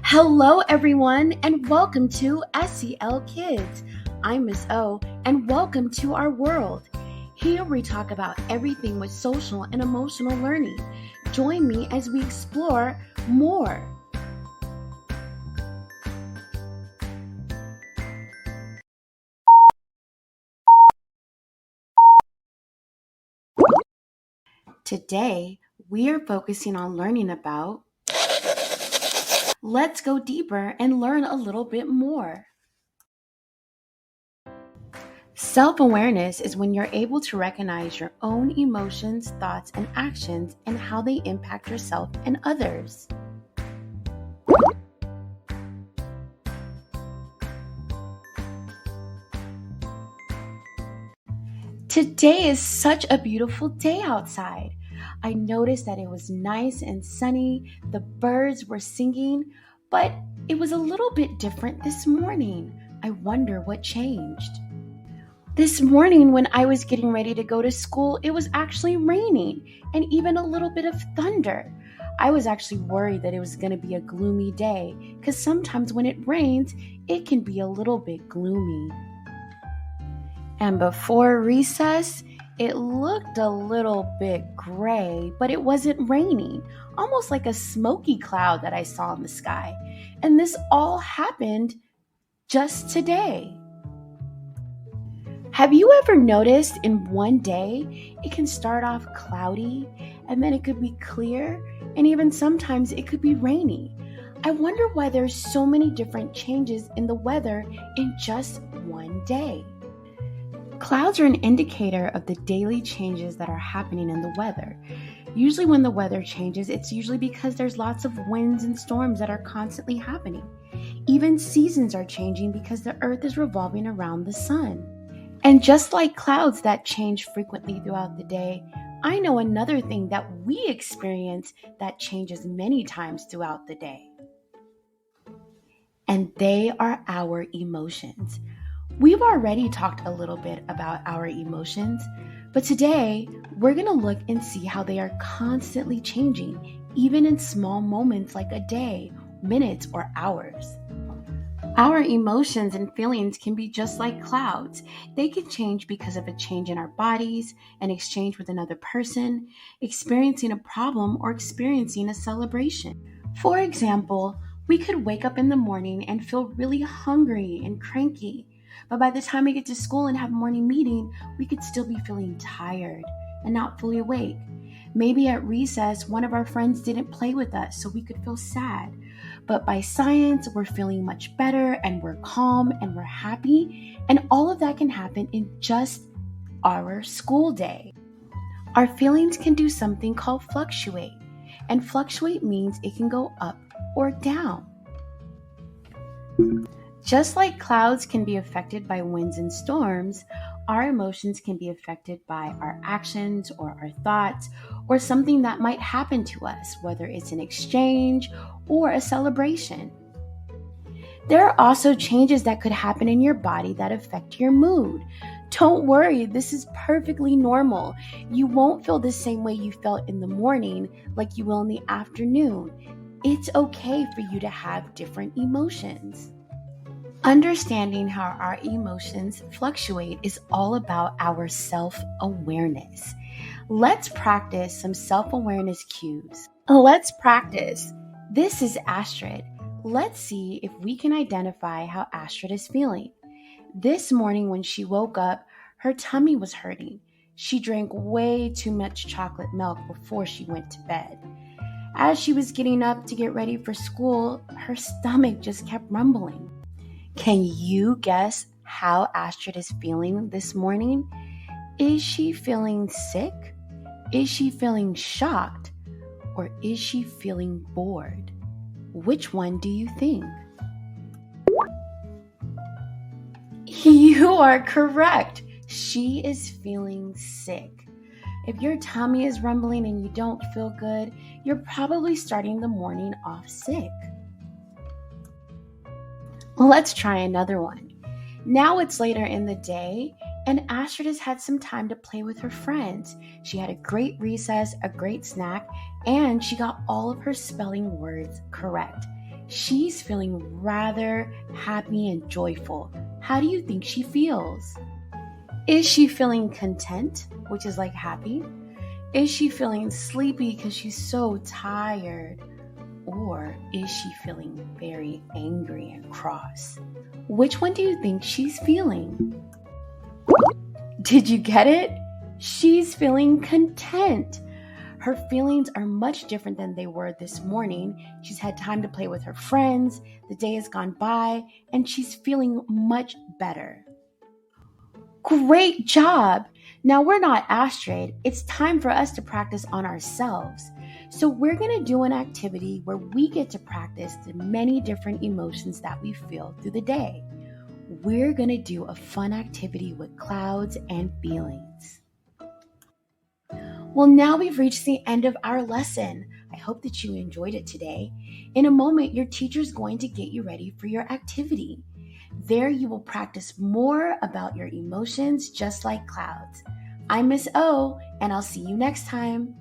Hello, everyone, and welcome to SEL Kids. I'm Miss O, and welcome to our world. Here we talk about everything with social and emotional learning. Join me as we explore more. Today, we are focusing on learning about. Let's go deeper and learn a little bit more. Self-awareness is when you're able to recognize your own emotions, thoughts, and actions and how they impact yourself and others. Today is such a beautiful day outside. I noticed that it was nice and sunny, the birds were singing, but it was a little bit different this morning. I wonder what changed. This morning, when I was getting ready to go to school, it was actually raining and even a little bit of thunder. I was actually worried that it was going to be a gloomy day because sometimes when it rains, it can be a little bit gloomy. And before recess, it looked a little bit gray, but it wasn't raining, almost like a smoky cloud that I saw in the sky. And this all happened just today. Have you ever noticed in one day it can start off cloudy and then it could be clear and even sometimes it could be rainy? I wonder why there's so many different changes in the weather in just one day. Clouds are an indicator of the daily changes that are happening in the weather. Usually when the weather changes, it's usually because there's lots of winds and storms that are constantly happening. Even seasons are changing because the earth is revolving around the sun. And just like clouds that change frequently throughout the day, I know another thing that we experience that changes many times throughout the day. And they are our emotions. We've already talked a little bit about our emotions, but today we're going to look and see how they are constantly changing, even in small moments like a day, minutes, or hours. Our emotions and feelings can be just like clouds. They can change because of a change in our bodies, an exchange with another person, experiencing a problem, or experiencing a celebration. For example, we could wake up in the morning and feel really hungry and cranky, but by the time we get to school and have a morning meeting, we could still be feeling tired and not fully awake. Maybe at recess, one of our friends didn't play with us, so we could feel sad. But by science, we're feeling much better and we're calm and we're happy. And all of that can happen in just our school day. Our feelings can do something called fluctuate. And fluctuate means it can go up or down. Just like clouds can be affected by winds and storms, our emotions can be affected by our actions or our thoughts or something that might happen to us, whether it's an exchange or a celebration. There are also changes that could happen in your body that affect your mood. Don't worry, this is perfectly normal. You won't feel the same way you felt in the morning like you will in the afternoon. It's okay for you to have different emotions. Understanding how our emotions fluctuate is all about our self-awareness. Let's practice some self-awareness cues. Let's practice. This is Astrid. Let's see if we can identify how Astrid is feeling. This morning when she woke up, her tummy was hurting. She drank way too much chocolate milk before she went to bed. As she was getting up to get ready for school, her stomach just kept rumbling. Can you guess how Astrid is feeling this morning? Is she feeling sick? Is she feeling shocked? Or is she feeling bored? Which one do you think? You are correct. She is feeling sick. If your tummy is rumbling and you don't feel good, you're probably starting the morning off sick. Let's try another one. Now it's later in the day, and Astrid has had some time to play with her friends. She had a great recess, a great snack, and she got all of her spelling words correct. She's feeling rather happy and joyful. How do you think she feels? Is she feeling content, which is like happy? Is she feeling sleepy because she's so tired? Or is she feeling very angry and cross? Which one do you think she's feeling? Did you get it? She's feeling content. Her feelings are much different than they were this morning. She's had time to play with her friends, the day has gone by, and she's feeling much better. Great job! Now we're not Astrid. It's time for us to practice on ourselves. So we're going to do an activity where we get to practice the many different emotions that we feel through the day. We're going to do a fun activity with clouds and feelings. Well, now we've reached the end of our lesson. I hope that you enjoyed it today. In a moment, your teacher's going to get you ready for your activity. There you will practice more about your emotions just like clouds. I'm Miss O, and I'll see you next time.